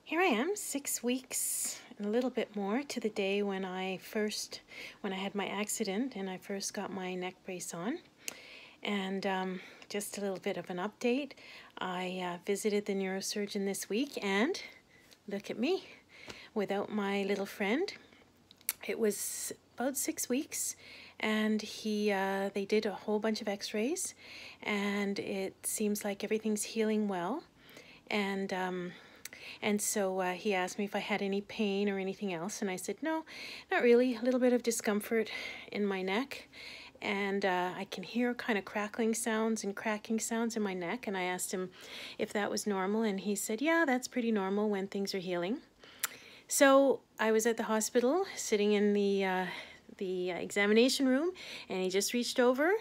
Here I am, 6 weeks and a little bit more to the day when I had my accident and I first got my neck brace on. And just a little bit of an update. I visited the neurosurgeon this week and look at me, without my little friend. It was about 6 weeks and they did a whole bunch of x-rays and it seems like everything's healing well. And so he asked me if I had any pain or anything else, and I said, no, not really. A little bit of discomfort in my neck, and I can hear kind of crackling sounds and cracking sounds in my neck, and I asked him if that was normal, and he said, yeah, that's pretty normal when things are healing. So I was at the hospital sitting in the examination room, and he just reached over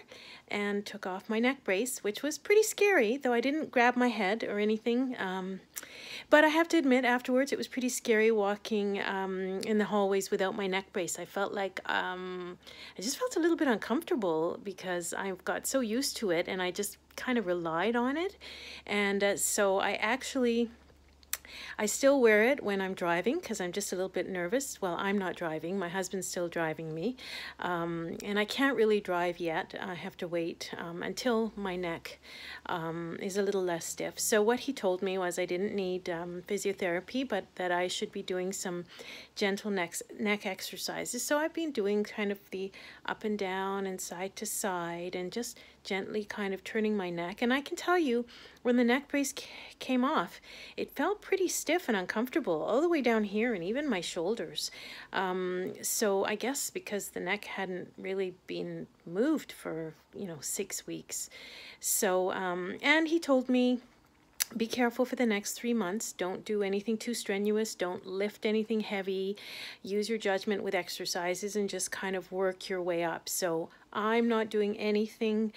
and took off my neck brace, which was pretty scary, though I didn't grab my head or anything. But I have to admit, afterwards, it was pretty scary walking in the hallways without my neck brace. I felt like, I just felt a little bit uncomfortable because I've got so used to it and I just kind of relied on it. And so I still wear it when I'm driving because I'm just a little bit nervous. Well, I'm not driving. My husband's still driving me. And I can't really drive yet. I have to wait until my neck is a little less stiff. So what he told me was I didn't need physiotherapy, but that I should be doing some gentle neck exercises. So I've been doing kind of the up and down and side to side and just gently kind of turning my neck. And I can tell you, when the neck brace came off, it felt pretty stiff and uncomfortable all the way down here and even my shoulders. So I guess because the neck hadn't really been moved for, 6 weeks. So, and he told me, be careful for the next 3 months. Don't do anything too strenuous. Don't lift anything heavy. Use your judgment with exercises and just kind of work your way up. So I'm not doing anything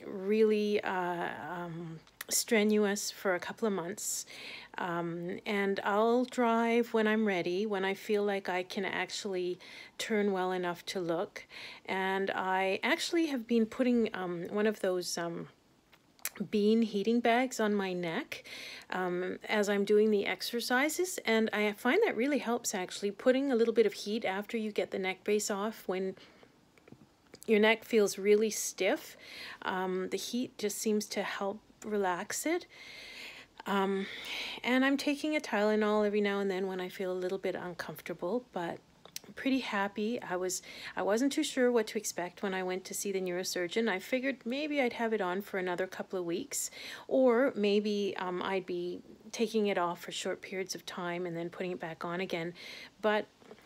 really strenuous for a couple of months. And I'll drive when I'm ready, when I feel like I can actually turn well enough to look. And I actually have been putting one of those bean heating bags on my neck as I'm doing the exercises, and I find that really helps, actually, putting a little bit of heat after you get the neck brace off. When your neck feels really stiff, the heat just seems to help relax it. And I'm taking a Tylenol every now and then when I feel a little bit uncomfortable, but I'm pretty happy. I wasn't too sure what to expect when I went to see the neurosurgeon. I figured maybe I'd have it on for another couple of weeks, or maybe I'd be taking it off for short periods of time and then putting it back on again. But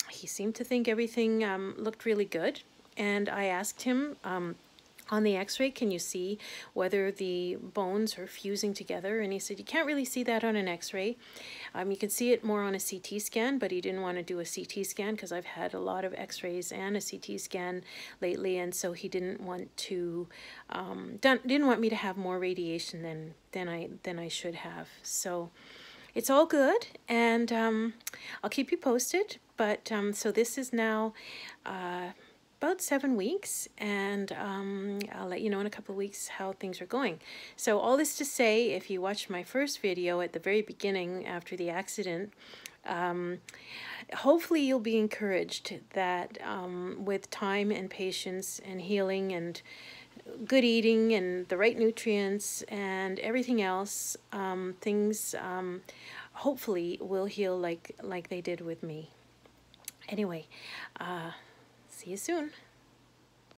he seemed to think everything looked really good, and I asked him, on the x-ray, can you see whether the bones are fusing together? And he said, you can't really see that on an x-ray. You can see it more on a CT scan, but he didn't want to do a CT scan because I've had a lot of x-rays and a CT scan lately, and so he didn't want to, didn't want me to have more radiation than I should have. So it's all good, and I'll keep you posted. But so this is now about 7 weeks, and I'll let you know in a couple of weeks how things are going. So all this to say, if you watched my first video at the very beginning after the accident, hopefully you'll be encouraged that with time and patience and healing and good eating and the right nutrients and everything else, things hopefully will heal like they did with me. Anyway, see you soon.